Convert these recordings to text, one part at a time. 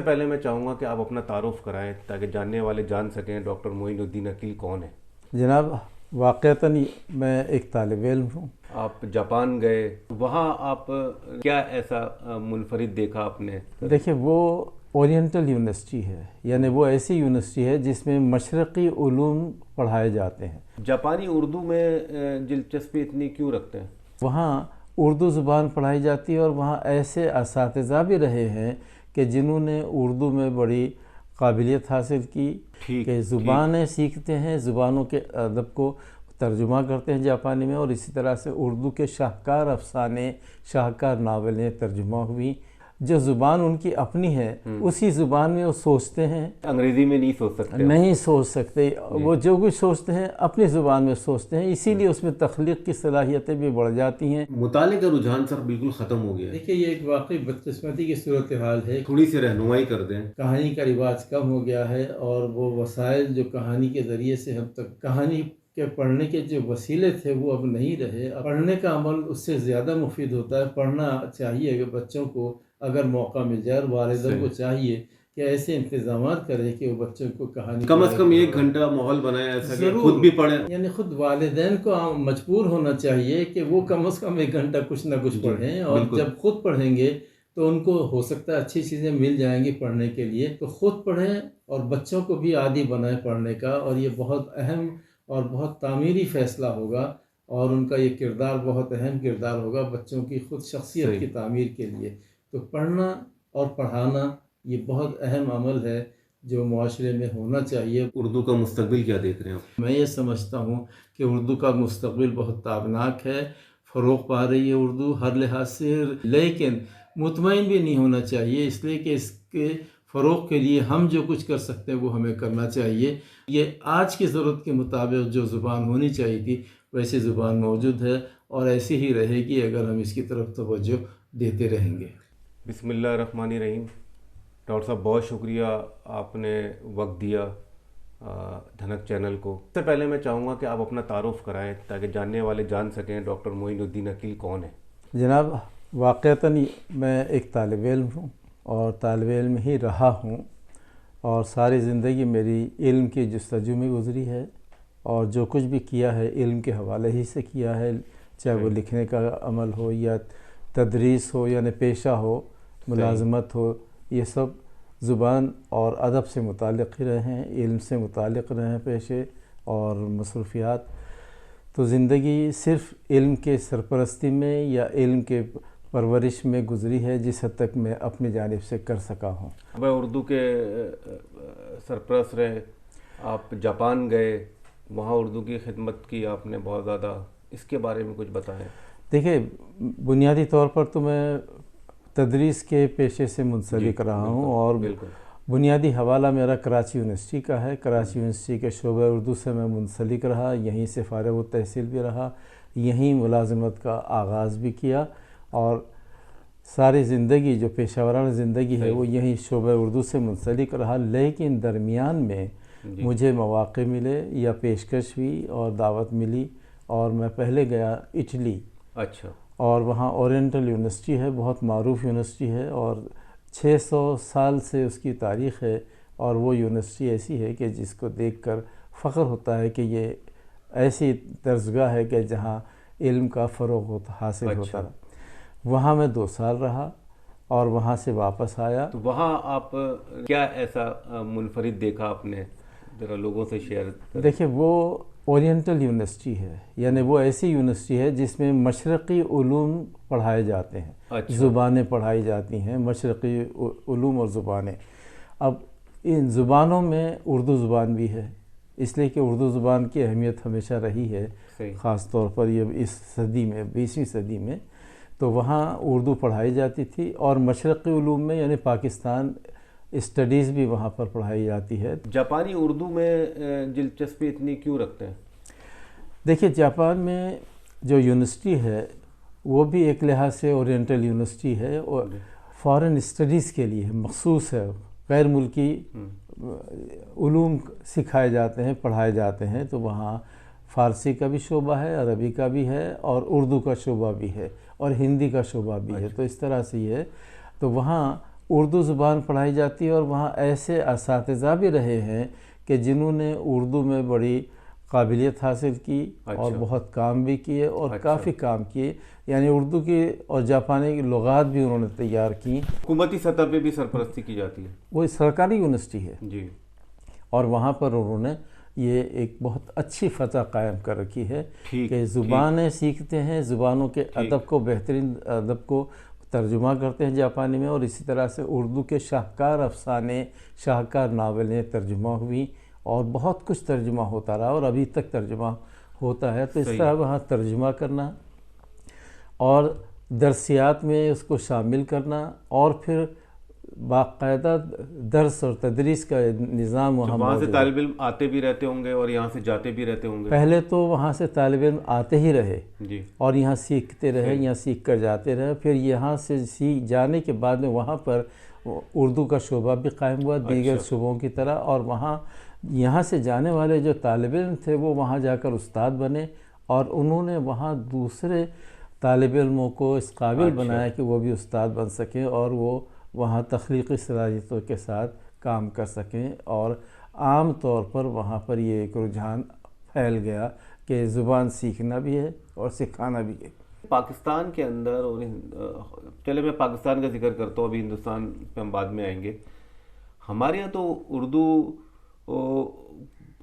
پہلے میں چاہوں گا کہ آپ اپنا تعارف کرائیں تاکہ جاننے والے جان سکیں ڈاکٹر معین الدین عقیل کون ہے۔ جناب، واقعتاً میں ایک طالب علم ہوں۔ آپ جاپان گئے، وہاں آپ کیا ایسا منفرد دیکھا آپ نے؟ دیکھیں، وہ اورینٹل یونیورسٹی ہے، یعنی وہ ایسی یونیورسٹی ہے جس میں مشرقی علوم پڑھائے جاتے ہیں۔ جاپانی اردو میں دلچسپی اتنی کیوں رکھتے ہیں؟ وہاں اردو زبان پڑھائی جاتی ہے اور وہاں ایسے اساتذہ بھی رہے ہیں کہ جنہوں نے اردو میں بڑی قابلیت حاصل کی کہ زبانیں سیکھتے ہیں، زبانوں کے ادب کو ترجمہ کرتے ہیں جاپانی میں، اور اسی طرح سے اردو کے شاہکار افسانے، شاہکار ناولیں ترجمہ ہوئی۔ جو زبان ان کی اپنی ہے اسی زبان میں وہ سوچتے ہیں، انگریزی میں نہیں سوچ سکتے، نہیں سوچ سکتے، وہ جو کچھ سوچتے ہیں اپنی زبان میں سوچتے ہیں، اسی لیے اس میں تخلیق کی صلاحیتیں بھی بڑھ جاتی ہیں۔ مطالعے کا رجحان سر بالکل ختم ہو گیا ہے۔ دیکھیے، یہ ایک واقعی بدقسمتی کی صورتحال ہے۔ تھوڑی سی رہنمائی کر دیں۔ کہانی کا رواج کم ہو گیا ہے، اور وہ وسائل جو کہانی کے ذریعے سے ہم تک کہانی کے پڑھنے کے جو وسیلے تھے وہ اب نہیں رہے۔ پڑھنے کا عمل اس سے زیادہ مفید ہوتا ہے۔ پڑھنا چاہیے کہ بچوں کو اگر موقع مل جائے، اور والدین کو چاہیے کہ ایسے انتظامات کرے کہ وہ بچوں کو کہانی کم از کم 1 گھنٹہ ماحول بنائے ایسا کہ خود بھی پڑھیں، یعنی خود والدین کو مجبور ہونا چاہیے کہ وہ کم از کم 1 گھنٹہ کچھ نہ کچھ پڑھیں، اور جب خود پڑھیں گے تو ان کو ہو سکتا ہے اچھی چیزیں مل جائیں گی پڑھنے کے لیے، تو خود پڑھیں اور بچوں کو بھی عادی بنائیں پڑھنے کا، اور یہ بہت اہم اور بہت تعمیری فیصلہ ہوگا، اور ان کا یہ کردار بہت اہم کردار ہوگا بچوں کی خود شخصیت کی تعمیر کے لیے۔ تو پڑھنا اور پڑھانا یہ بہت اہم عمل ہے جو معاشرے میں ہونا چاہیے۔ اردو کا مستقبل کیا دیکھ رہے ہیں آپ؟ میں یہ سمجھتا ہوں کہ اردو کا مستقبل بہت تابناک ہے، فروغ پا رہی ہے اردو ہر لحاظ سے، لیکن مطمئن بھی نہیں ہونا چاہیے، اس لیے کہ اس کے فروغ کے لیے ہم جو کچھ کر سکتے ہیں وہ ہمیں کرنا چاہیے۔ یہ آج کی ضرورت کے مطابق جو زبان ہونی چاہیے تھی ویسی زبان موجود ہے، اور ایسی ہی رہے گی اگر ہم اس کی طرف توجہ دیتے رہیں گے۔ بسم اللہ الرحمن الرحیم۔ ڈاکٹر صاحب، بہت شکریہ، آپ نے وقت دیا دھنک چینل کو۔ اس سے پہلے میں چاہوں گا کہ آپ اپنا تعارف کرائیں تاکہ جاننے والے جان سکیں ڈاکٹر معین الدین عقیل کون ہے۔ جناب، واقعتاً میں ایک طالب علم ہوں، اور طالب علم ہی رہا ہوں، اور ساری زندگی میری علم کی جستجو میں گزری ہے، اور جو کچھ بھی کیا ہے علم کے حوالے ہی سے کیا ہے، چاہے وہ لکھنے کا عمل ہو یا تدریس ہو، یعنی پیشہ ہو، ملازمت ہو، یہ سب زبان اور ادب سے متعلق ہی رہے ہیں، علم سے متعلق رہے ہیں پیشے اور مصروفیات۔ تو زندگی صرف علم کے سرپرستی میں یا علم کے پرورش میں گزری ہے، جس حد تک میں اپنی جانب سے کر سکا ہوں۔ میں اردو کے سرپرست رہے، آپ جاپان گئے، وہاں اردو کی خدمت کی آپ نے بہت زیادہ، اس کے بارے میں کچھ بتائیں۔ دیکھیں، بنیادی طور پر تو میں تدریس کے پیشے سے منسلک رہا ہوں، اور بنیادی حوالہ میرا کراچی یونیورسٹی کا ہے۔ کراچی یونیورسٹی کے شعبہ اردو سے میں منسلک رہا، یہیں سے فارغ التحصیل بھی رہا، یہیں ملازمت کا آغاز بھی کیا، اور ساری زندگی جو پیشہ ورانہ زندگی ہے وہ یہیں شعبہ اردو سے منسلک رہا۔ لیکن درمیان میں مجھے مواقع ملے یا پیشکش ہوئی اور دعوت ملی، اور میں پہلے گیا اٹلی۔ اچھا۔ اور وہاں اورینٹل یونیورسٹی ہے، بہت معروف یونیورسٹی ہے، اور 600 سال سے اس کی تاریخ ہے، اور وہ یونیورسٹی ایسی ہے کہ جس کو دیکھ کر فخر ہوتا ہے کہ یہ ایسی درسگاہ ہے کہ جہاں علم کا فروغ حاصل ہوتا ہے۔ وہاں میں 2 سال رہا اور وہاں سے واپس آیا۔ تو وہاں آپ کیا ایسا منفرد دیکھا آپ نے، ذرا لوگوں سے شیئر کریں۔ دیکھیں، وہ اورینٹل یونیورسٹی ہے، یعنی وہ ایسی یونیورسٹی ہے جس میں مشرقی علوم پڑھائے جاتے ہیں، زبانیں پڑھائی جاتی ہیں، مشرقی علوم اور زبانیں۔ اب ان زبانوں میں اردو زبان بھی ہے، اس لیے کہ اردو زبان کی اہمیت ہمیشہ رہی ہے، خاص طور پر یہ اس صدی میں، 20ویں صدی میں، تو وہاں اردو پڑھائی جاتی تھی، اور مشرقی علوم میں یعنی پاکستان اسٹڈیز بھی وہاں پر پڑھائی جاتی ہے۔ جاپانی اردو میں دلچسپی اتنی کیوں رکھتے ہیں؟ دیکھیے، جاپان میں جو یونیورسٹی ہے وہ بھی ایک لحاظ سے اورینٹل یونیورسٹی ہے، اور فارن اسٹڈیز کے لیے مخصوص ہے، غیر ملکی علوم سکھائے جاتے ہیں، پڑھائے جاتے ہیں۔ تو وہاں فارسی کا بھی شعبہ ہے، عربی کا بھی ہے، اور اردو کا شعبہ بھی ہے، اور ہندی کا شعبہ بھی ہے، تو اس طرح سے یہ ہے۔ تو وہاں اردو زبان پڑھائی جاتی ہے، اور وہاں ایسے اساتذہ بھی رہے ہیں کہ جنہوں نے اردو میں بڑی قابلیت حاصل کی اور بہت کام بھی کیے اور کافی کام کیے، یعنی اردو کی اور جاپانی کی لغات بھی انہوں نے تیار کی۔ حکومتی سطح پہ بھی سرپرستی کی جاتی ہے؟ وہ سرکاری یونیورسٹی ہے جی، اور وہاں پر انہوں نے یہ ایک بہت اچھی فتح قائم کر رکھی ہے کہ زبانیں سیکھتے ہیں، زبانوں کے ادب کو، بہترین ادب کو ترجمہ کرتے ہیں جاپانی میں، اور اسی طرح سے اردو کے شاہکار افسانے، شاہکار ناولیں ترجمہ ہوئی اور بہت کچھ ترجمہ ہوتا رہا اور ابھی تک ترجمہ ہوتا ہے۔ تو اس طرح وہاں ترجمہ کرنا اور درسیات میں اس کو شامل کرنا اور پھر باقاعدہ درس اور تدریس کا نظام وہاں وہاں سے طالب علم آتے بھی رہتے ہوں گے اور یہاں سے جاتے بھی رہتے ہوں گے؟ پہلے تو وہاں سے طالب علم آتے ہی رہے جی، اور یہاں سیکھتے رہے، یہاں سیکھ کر جاتے رہے، پھر یہاں سے سیکھ جانے کے بعد میں وہاں پر اردو کا شعبہ بھی قائم ہوا دیگر شعبوں کی طرح، اور وہاں یہاں سے جانے والے جو طالب علم تھے وہ وہاں جا کر استاد بنے، اور انہوں نے وہاں دوسرے طالب علموں کو اس قابل بنایا کہ وہ بھی استاد بن سکیں اور وہ وہاں تخلیقی صلاحیتوں کے ساتھ کام کر سکیں، اور عام طور پر وہاں پر یہ ایک رجحان پھیل گیا کہ زبان سیکھنا بھی ہے اور سکھانا بھی ہے۔ پاکستان کے اندر، اور چلے میں پاکستان کا ذکر کرتا ہوں، ابھی ہندوستان پہ ہم بعد میں آئیں گے، ہمارے یہاں تو اردو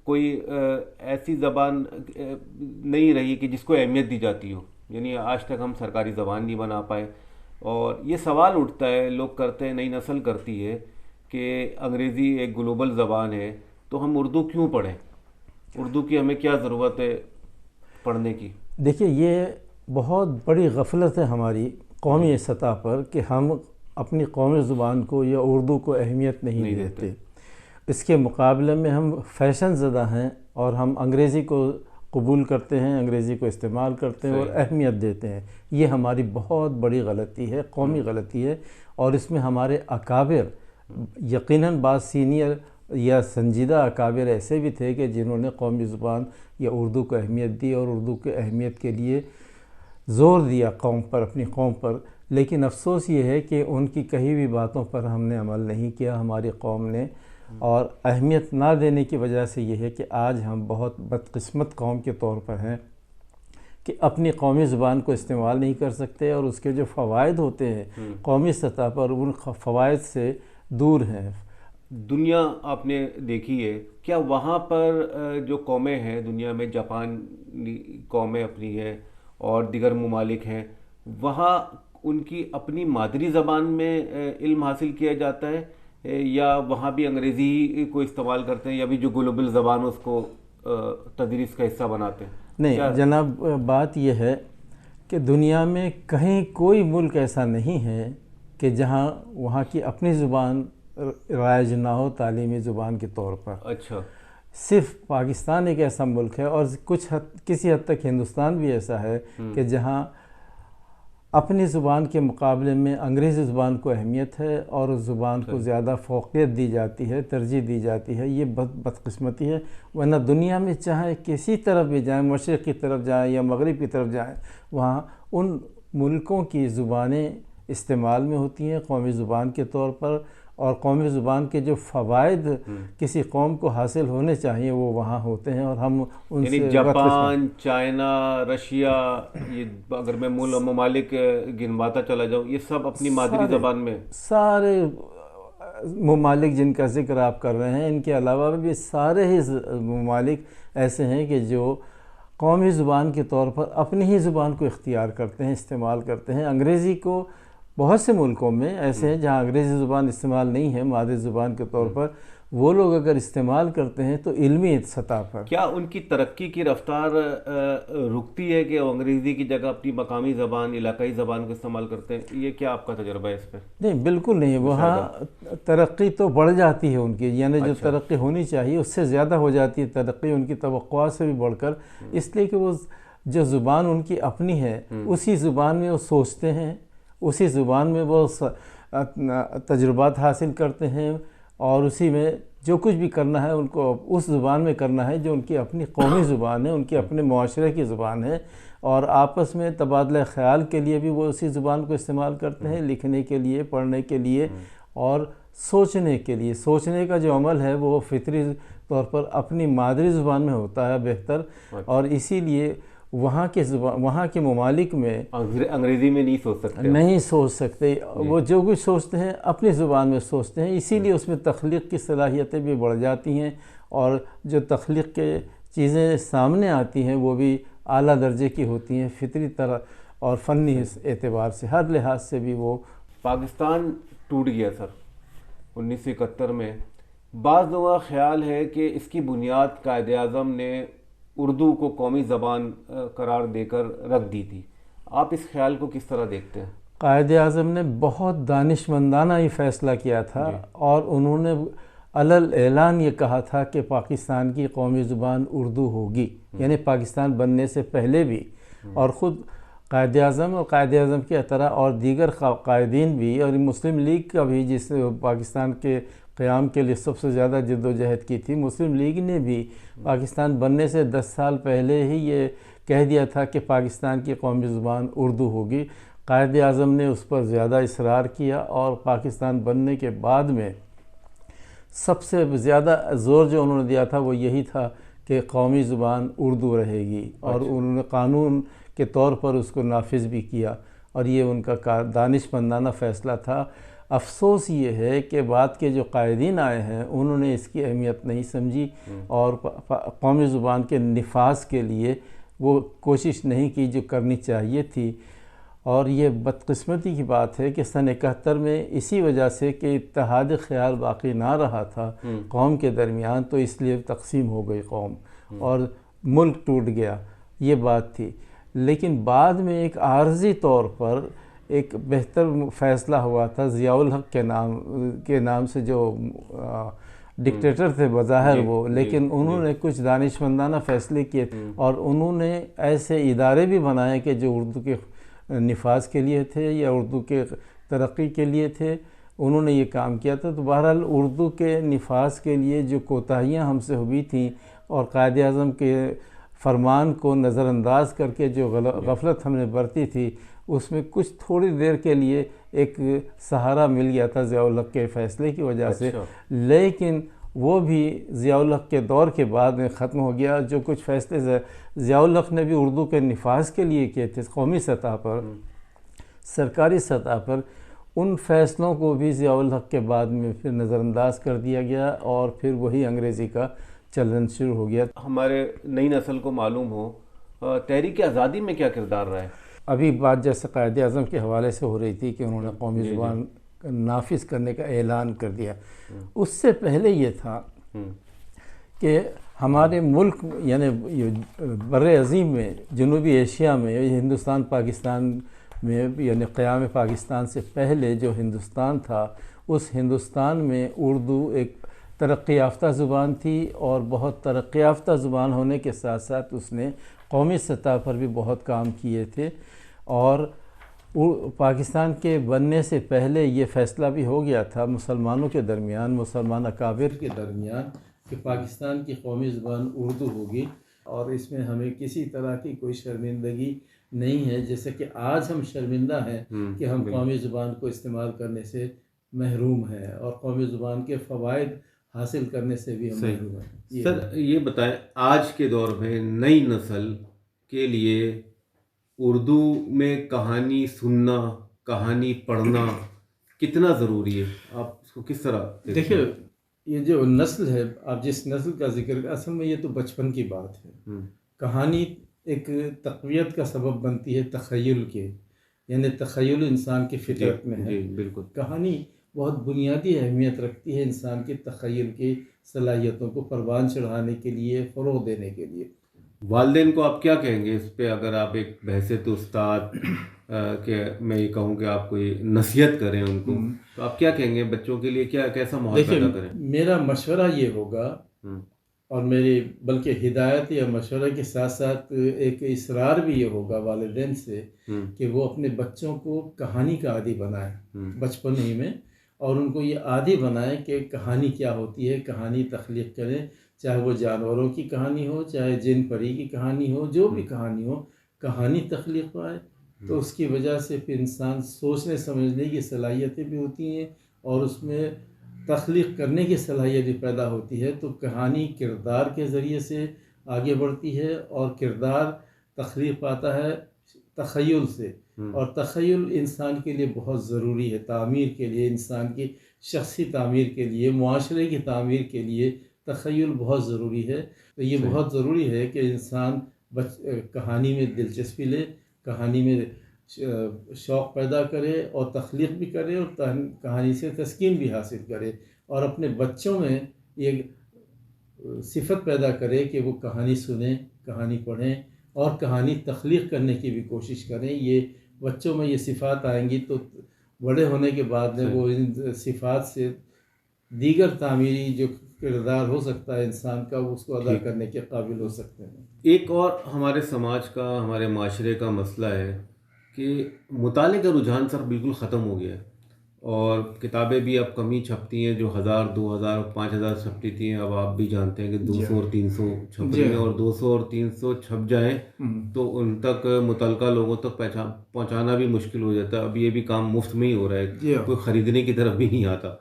کوئی ایسی زبان نہیں رہی کہ جس کو اہمیت دی جاتی ہو، یعنی آج تک ہم سرکاری زبان نہیں بنا پائے، اور یہ سوال اٹھتا ہے، لوگ کرتے ہیں، نئی نسل کرتی ہے کہ انگریزی ایک گلوبل زبان ہے تو ہم اردو کیوں پڑھیں؟ اردو کی ہمیں کیا ضرورت ہے پڑھنے کی؟ دیکھیے، یہ بہت بڑی غفلت ہے ہماری قومی سطح پر کہ ہم اپنی قومی زبان کو یا اردو کو اہمیت نہیں دیتے۔ اس کے مقابلے میں ہم فیشن زدہ ہیں اور ہم انگریزی کو قبول کرتے ہیں، انگریزی کو استعمال کرتے ہیں اور اہمیت دیتے ہیں۔ یہ ہماری بہت بڑی غلطی ہے، قومی غلطی ہے، اور اس میں ہمارے اکابر، یقیناً بعض سینئر یا سنجیدہ اکابر ایسے بھی تھے کہ جنہوں نے قومی زبان یا اردو کو اہمیت دی اور اردو کی اہمیت کے لیے زور دیا قوم پر، اپنی قوم پر، لیکن افسوس یہ ہے کہ ان کی کہی ہوئی باتوں پر ہم نے عمل نہیں کیا، ہماری قوم نے، اور اہمیت نہ دینے کی وجہ سے یہ ہے کہ آج ہم بہت بدقسمت قوم کے طور پر ہیں کہ اپنی قومی زبان کو استعمال نہیں کر سکتے، اور اس کے جو فوائد ہوتے ہیں قومی سطح پر ان فوائد سے دور ہیں۔ دنیا آپ نے دیکھی ہے، کیا وہاں پر جو قومیں ہیں دنیا میں، جاپانی قومیں اپنی ہیں اور دیگر ممالک ہیں، وہاں ان کی اپنی مادری زبان میں علم حاصل کیا جاتا ہے یا وہاں بھی انگریزی کو استعمال کرتے ہیں، یا بھی جو گلوبل زبان اس کو تدریس کا حصہ بناتے ہیں؟ نہیں جناب، بات یہ ہے کہ دنیا میں کہیں کوئی ملک ایسا نہیں ہے کہ جہاں وہاں کی اپنی زبان رائج نہ ہو تعلیمی زبان کے طور پر۔ اچھا، صرف پاکستان ایک ایسا ملک ہے، اور کسی حد تک ہندوستان بھی ایسا ہے کہ جہاں اپنی زبان کے مقابلے میں انگریزی زبان کو اہمیت ہے اور اس زبان کو زیادہ فوقیت دی جاتی ہے، ترجیح دی جاتی ہے۔ یہ بدقسمتی ہے، ورنہ دنیا میں چاہے کسی طرف بھی جائیں، مشرق کی طرف جائیں یا مغرب کی طرف جائیں، وہاں ان ملکوں کی زبانیں استعمال میں ہوتی ہیں قومی زبان کے طور پر، اور قومی زبان کے جو فوائد کسی قوم کو حاصل ہونے چاہیے وہ وہاں ہوتے ہیں، اور ہم ان سے جاپان، چائنا، رشیا، یہ اگر میں ممالک گنواتا چلا جاؤں، یہ سب اپنی مادری زبان میں، سارے ممالک جن کا ذکر آپ کر رہے ہیں، ان کے علاوہ بھی سارے ہی ممالک ایسے ہیں کہ جو قومی زبان کے طور پر اپنی ہی زبان کو اختیار کرتے ہیں، استعمال کرتے ہیں۔ انگریزی کو بہت سے ملکوں میں ایسے ہیں جہاں انگریزی زبان استعمال نہیں ہے مادری زبان کے طور پر، وہ لوگ اگر استعمال کرتے ہیں تو علمی سطح پر۔ کیا ان کی ترقی کی رفتار رکتی ہے کہ وہ انگریزی کی جگہ اپنی مقامی زبان، علاقائی زبان کو استعمال کرتے ہیں؟ یہ کیا آپ کا تجربہ ہے اس پہ؟ نہیں، بالکل نہیں، وہاں ترقی تو بڑھ جاتی ہے ان کی، یعنی جو ترقی ہونی چاہیے اس سے زیادہ ہو جاتی ہے ترقی، ان کی توقعات سے بھی بڑھ کر، اس لیے کہ وہ جو زبان ان کی اپنی ہے اسی زبان میں وہ سوچتے ہیں، اسی زبان میں وہ تجربات حاصل کرتے ہیں، اور اسی میں جو کچھ بھی کرنا ہے ان کو اس زبان میں کرنا ہے جو ان کی اپنی قومی زبان ہے، ان کے اپنے معاشرے کی زبان ہے، اور آپس میں تبادلہ خیال کے لیے بھی وہ اسی زبان کو استعمال کرتے ہیں، لکھنے کے لیے، پڑھنے کے لیے، اور سوچنے کے لیے، سوچنے کا جو عمل ہے وہ فطری طور پر اپنی مادری زبان میں ہوتا ہے بہتر، اور اسی لیے وہاں کے ممالک میں انگریزی میں نہیں سوچ سکتے، نہیں سوچ سکتے، وہ جو کچھ سوچتے ہیں اپنی زبان میں سوچتے ہیں، اسی لیے اس میں تخلیق کی صلاحیتیں بھی بڑھ جاتی ہیں، اور جو تخلیق کے چیزیں سامنے آتی ہیں وہ بھی اعلیٰ درجے کی ہوتی ہیں فطری طرح اور فنی اعتبار سے، ہر لحاظ سے بھی وہ. پاکستان ٹوٹ گیا سر 1971 میں. بعض لوگوں کا خیال ہے کہ اس کی بنیاد قائد اعظم نے اردو کو قومی زبان قرار دے کر رکھ دی تھی. آپ اس خیال کو کس طرح دیکھتے ہیں؟ قائد اعظم نے بہت دانشمندانہ یہ فیصلہ کیا تھا، اور انہوں نے علل اعلان یہ کہا تھا کہ پاکستان کی قومی زبان اردو ہوگی، یعنی پاکستان بننے سے پہلے بھی. اور خود قائد اعظم اور قائد اعظم کی طرح اور دیگر قائدین بھی، اور مسلم لیگ کا بھی، جس پاکستان کے قیام کے لیے سب سے زیادہ جد و جہد کی تھی، مسلم لیگ نے بھی پاکستان بننے سے 10 سال پہلے ہی یہ کہہ دیا تھا کہ پاکستان کی قومی زبان اردو ہوگی. قائد اعظم نے اس پر زیادہ اصرار کیا، اور پاکستان بننے کے بعد میں سب سے زیادہ زور جو انہوں نے دیا تھا وہ یہی تھا کہ قومی زبان اردو رہے گی، اور انہوں نے قانون کے طور پر اس کو نافذ بھی کیا، اور یہ ان کا دانشمندانہ فیصلہ تھا. افسوس یہ ہے کہ بعد کے جو قائدین آئے ہیں انہوں نے اس کی اہمیت نہیں سمجھی، اور قومی زبان کے نفاذ کے لیے وہ کوشش نہیں کی جو کرنی چاہیے تھی. اور یہ بدقسمتی کی بات ہے کہ سن 71 میں اسی وجہ سے کہ اتحاد خیال باقی نہ رہا تھا قوم کے درمیان، تو اس لیے تقسیم ہو گئی قوم اور ملک ٹوٹ گیا، یہ بات تھی. لیکن بعد میں ایک عارضی طور پر ایک بہتر فیصلہ ہوا تھا ضیاء الحق کے نام سے، جو ڈکٹیٹر تھے بظاہر وہ، لیکن انہوں نے کچھ دانشمندانہ فیصلے کیے، اور انہوں نے ایسے ادارے بھی بنائے کہ جو اردو کے نفاذ کے لیے تھے یا اردو کے ترقی کے لیے تھے، انہوں نے یہ کام کیا تھا. تو بہرحال اردو کے نفاذ کے لیے جو کوتاہیاں ہم سے ہوئی تھیں، اور قائد اعظم کے فرمان کو نظر انداز کر کے جو غفلت ہم نے برتی تھی، اس میں کچھ تھوڑی دیر کے لیے ایک سہارا مل گیا تھا ضیاء الحق کے فیصلے کی وجہ سے، لیکن وہ بھی ضیاء الحق کے دور کے بعد میں ختم ہو گیا. جو کچھ فیصلے ضیاء الحق نے بھی اردو کے نفاذ کے لیے کیے تھے قومی سطح پر، سرکاری سطح پر، ان فیصلوں کو بھی ضیاء الحق کے بعد میں پھر نظر انداز کر دیا گیا، اور پھر وہی انگریزی کا چلن شروع ہو گیا. ہمارے نئی نسل کو معلوم ہو تحریک آزادی میں کیا کردار رہا ہے؟ ابھی بات جیسے قائد اعظم کے حوالے سے ہو رہی تھی کہ انہوں نے قومی زبان نافذ کرنے کا اعلان کر دیا، اس سے پہلے یہ تھا کہ ہمارے ملک یعنی بر عظیم میں، جنوبی ایشیا میں، ہندوستان پاکستان میں، یعنی قیام پاکستان سے پہلے جو ہندوستان تھا، اس ہندوستان میں اردو ایک ترقی یافتہ زبان تھی، اور بہت ترقی یافتہ زبان ہونے کے ساتھ ساتھ اس نے قومی سطح پر بھی بہت کام کیے تھے. اور پاکستان کے بننے سے پہلے یہ فیصلہ بھی ہو گیا تھا مسلمانوں کے درمیان، مسلمان اکابر کے درمیان، کہ پاکستان کی قومی زبان اردو ہوگی، اور اس میں ہمیں کسی طرح کی کوئی شرمندگی نہیں ہے، جیسے کہ آج ہم شرمندہ ہیں کہ ہم قومی زبان کو استعمال کرنے سے محروم ہیں، اور قومی زبان کے فوائد حاصل کرنے سے بھی ہم محروم ہیں. سر یہ بتائیں، آج کے دور میں نئی نسل کے لیے اردو میں کہانی سننا، کہانی پڑھنا کتنا ضروری ہے؟ آپ اس کو کس طرح دیکھیں؟ یہ جو نسل ہے، آپ جس نسل کا ذکر، اصل میں یہ تو بچپن کی بات ہے. کہانی ایک تقویت کا سبب بنتی ہے تخیل کے، یعنی تخیل انسان کی فطرت میں ہے. بالکل. کہانی بہت بنیادی اہمیت رکھتی ہے انسان کی تخیل کی صلاحیتوں کو پروان چڑھانے کے لیے، فروغ دینے کے لیے. والدین کو آپ کیا کہیں گے اس پہ، اگر آپ ایک بحیثیت استاد کہ میں یہ کہوں کہ آپ کوئی نصیحت کریں ان کو، تو آپ کیا کہیں گے بچوں کے لیے، کیسا ماحول پیدا کریں؟ میرا مشورہ یہ ہوگا، اور میری بلکہ ہدایت یا مشورہ کے ساتھ ساتھ ایک اصرار بھی یہ ہوگا والدین سے کہ وہ اپنے بچوں کو کہانی کا عادی بنائیں بچپن ہی میں، اور ان کو یہ عادی بنائیں کہ کہانی کیا ہوتی ہے، کہانی تخلیق کریں، چاہے وہ جانوروں کی کہانی ہو، چاہے جن پری کی کہانی ہو، جو بھی کہانی ہو، کہانی تخلیق پائے. تو اس کی وجہ سے پھر انسان سوچنے سمجھنے کی صلاحیتیں بھی ہوتی ہیں، اور اس میں تخلیق کرنے کی صلاحیت بھی پیدا ہوتی ہے، تو کہانی کردار کے ذریعے سے آگے بڑھتی ہے، اور کردار تخلیق پاتا ہے تخیل سے، اور تخیل انسان کے لیے بہت ضروری ہے، تعمیر کے لیے، انسان کی شخصی تعمیر کے لیے، معاشرے کی تعمیر کے لیے تخیل بہت ضروری ہے۔ تو یہ بہت ضروری ہے کہ انسان کہانی میں دلچسپی لے، کہانی میں شوق پیدا کرے، اور تخلیق بھی کرے، اور کہانی سے تسکین بھی حاصل کرے، اور اپنے بچوں میں یہ صفت پیدا کرے کہ وہ کہانی سنیں، کہانی پڑھیں، اور کہانی تخلیق کرنے کی بھی کوشش کریں۔ یہ بچوں میں یہ صفات آئیں گی تو بڑے ہونے کے بعد میں وہ ان صفات سے دیگر تعمیری جو کردار ہو سکتا ہے انسان کا، اس کو ادا کرنے کے قابل ہو سکتے ہیں۔ ایک اور ہمارے سماج کا، ہمارے معاشرے کا مسئلہ ہے کہ مطالعے کا رجحان سر بالکل ختم ہو گیا ہے، اور کتابیں بھی اب کم ہی چھپتی ہیں، جو 1000 2000 5000 چھپتی تھیں، اب آپ بھی جانتے ہیں کہ 200 اور 300 چھپ رہی ہیں، اور 200 اور 300 چھپ جائیں تو ان تک متعلقہ لوگوں تک پہنچانا بھی مشکل ہو جاتا ہے۔ اب یہ بھی کام مفت میں ہی ہو رہا ہے، کوئی خریدنے کی طرف بھی نہیں آتا۔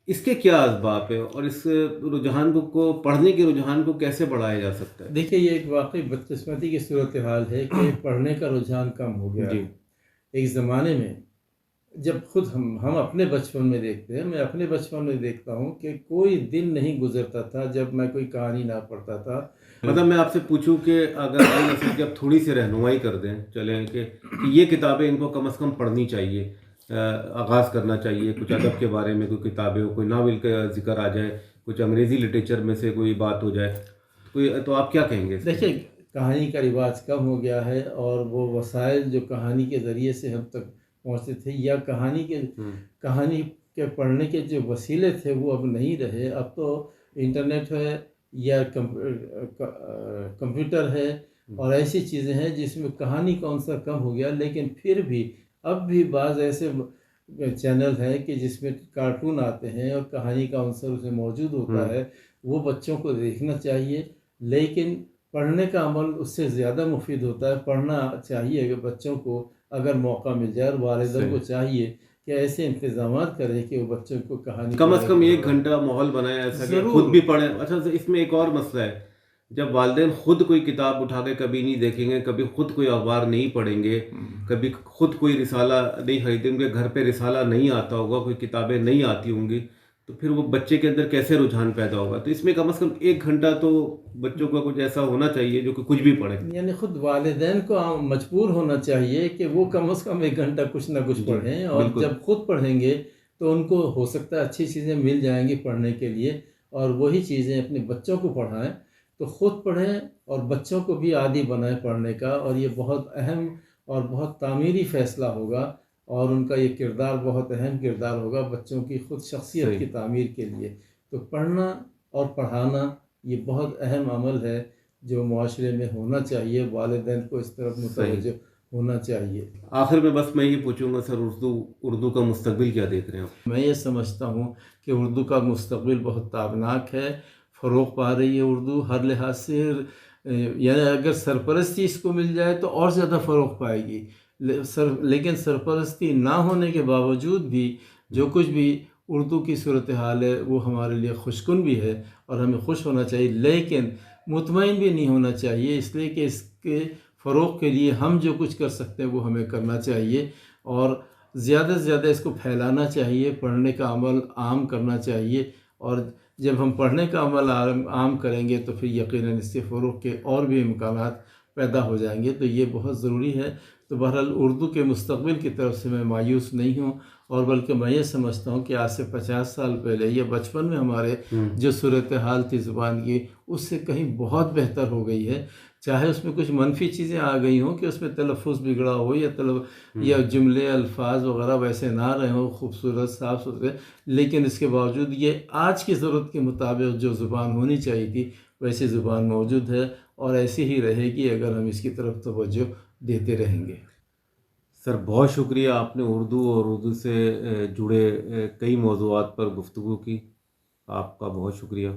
اس کے کیا اسباب ہے، اور اس رجحان کو پڑھنے کے رجحان کو کیسے بڑھایا جا سکتا ہے؟ دیکھیے، یہ ایک واقعی بدقسمتی کی صورتحال ہے کہ پڑھنے کا رجحان کم ہو گیا۔ ایک زمانے میں جب خود ہم اپنے بچپن میں دیکھتے ہیں، میں اپنے بچپن میں دیکھتا ہوں کہ کوئی دن نہیں گزرتا تھا جب میں کوئی کہانی نہ پڑھتا تھا۔ مطلب میں آپ سے پوچھوں کہ اگر نئی نسل کی اب تھوڑی سی رہنمائی کر دیں، چلیں کہ یہ کتابیں ان کو کم از کم پڑھنی چاہیے، آغاز کرنا چاہیے، کچھ ادب کے بارے میں کوئی کتابیں ہو، کوئی ناول کا ذکر آ جائے، کچھ انگریزی لٹریچر میں سے کوئی بات ہو جائے، تو آپ کیا کہیں گے؟ دیکھیے، کہانی کا رواج کم ہو گیا ہے، اور وہ وسائل جو کہانی کے ذریعے سے ہم تک پہنچتے تھے، یا کہانی کے پڑھنے کے جو وسیلے تھے وہ اب نہیں رہے۔ اب تو انٹرنیٹ ہے، یا کمپیوٹر ہے، اور ایسی چیزیں ہیں جس میں کہانی کا عنصر کم ہو گیا، لیکن پھر بھی اب بھی بعض ایسے چینل ہیں کہ جس میں کارٹون آتے ہیں اور کہانی کا عنصر اس میں موجود ہوتا ہے، وہ بچوں کو دیکھنا چاہیے۔ لیکن پڑھنے کا عمل اس سے زیادہ مفید ہوتا ہے، پڑھنا چاہیے کہ بچوں کو اگر موقع مل جائے، اور والدین کو چاہیے کہ ایسے انتظامات کرے کہ وہ بچوں کو کہانی کم از کم 1 گھنٹہ ماحول بنائے ایسا کہ خود بھی پڑھیں۔ اچھا، اس میں ایک اور مسئلہ ہے، جب والدین خود کوئی کتاب اٹھا کے کبھی نہیں دیکھیں گے، کبھی خود کوئی اخبار نہیں پڑھیں گے، کبھی خود کوئی رسالہ نہیں خریدیں گے، گھر پہ رسالہ نہیں آتا ہوگا، کوئی کتابیں نہیں آتی ہوں گی، تو پھر وہ بچے کے اندر کیسے رجحان پیدا ہوگا؟ تو اس میں کم از کم 1 گھنٹہ تو بچوں کا کچھ ایسا ہونا چاہیے جو کہ کچھ بھی پڑھیں۔ یعنی خود والدین کو مجبور ہونا چاہیے کہ وہ کم از کم 1 گھنٹہ کچھ نہ کچھ پڑھیں، اور جب خود پڑھیں گے تو ان کو ہو سکتا ہے اچھی چیزیں مل جائیں گی پڑھنے کے لیے، اور وہی چیزیں اپنے بچوں کو پڑھائیں، تو خود پڑھیں اور بچوں کو بھی عادی بنائیں پڑھنے کا، اور یہ بہت اہم اور بہت تعمیری فیصلہ ہوگا، اور ان کا یہ کردار بہت اہم کردار ہوگا بچوں کی خود شخصیت کی تعمیر کے لیے۔ تو پڑھنا اور پڑھانا یہ بہت اہم عمل ہے جو معاشرے میں ہونا چاہیے، والدین کو اس طرف متوجہ ہونا چاہیے۔ آخر میں بس میں یہ پوچھوں گا سر، اردو کا مستقبل کیا دیکھ رہے ہیں آپ؟ میں یہ سمجھتا ہوں کہ اردو کا مستقبل بہت تابناک ہے، فروغ پا رہی ہے اردو ہر لحاظ سے، یعنی اگر سرپرستی اس کو مل جائے تو اور زیادہ فروغ پائے گی، لیکن سرپرستی نہ ہونے کے باوجود بھی جو کچھ بھی اردو کی صورتحال ہے وہ ہمارے لیے خوشکن بھی ہے، اور ہمیں خوش ہونا چاہیے، لیکن مطمئن بھی نہیں ہونا چاہیے، اس لیے کہ اس کے فروغ کے لیے ہم جو کچھ کر سکتے ہیں وہ ہمیں کرنا چاہیے، اور زیادہ سے زیادہ اس کو پھیلانا چاہیے، پڑھنے کا عمل عام کرنا چاہیے، اور جب ہم پڑھنے کا عمل عام کریں گے تو پھر یقیناً اس سے فروغ کے اور بھی امکانات پیدا ہو جائیں گے، تو یہ بہت ضروری ہے۔ تو بہرحال اردو کے مستقبل کی طرف سے میں مایوس نہیں ہوں، اور بلکہ میں یہ سمجھتا ہوں کہ آج سے 50 سال پہلے یا بچپن میں ہمارے جو صورتحال تھی زبان کی، اس سے کہیں بہت بہتر ہو گئی ہے، چاہے اس میں کچھ منفی چیزیں آ گئی ہوں کہ اس میں تلفظ بگڑا ہو، یا جملے الفاظ وغیرہ ویسے نہ رہے ہوں خوبصورت صاف ستھرے، لیکن اس کے باوجود یہ آج کی ضرورت کے مطابق جو زبان ہونی چاہیے تھی ویسی زبان موجود ہے، اور ایسی ہی رہے گی اگر ہم اس کی طرف توجہ دیتے رہیں گے۔ سر بہت شکریہ، آپ نے اردو اور اردو سے جڑے کئی موضوعات پر گفتگو کی، آپ کا بہت شکریہ۔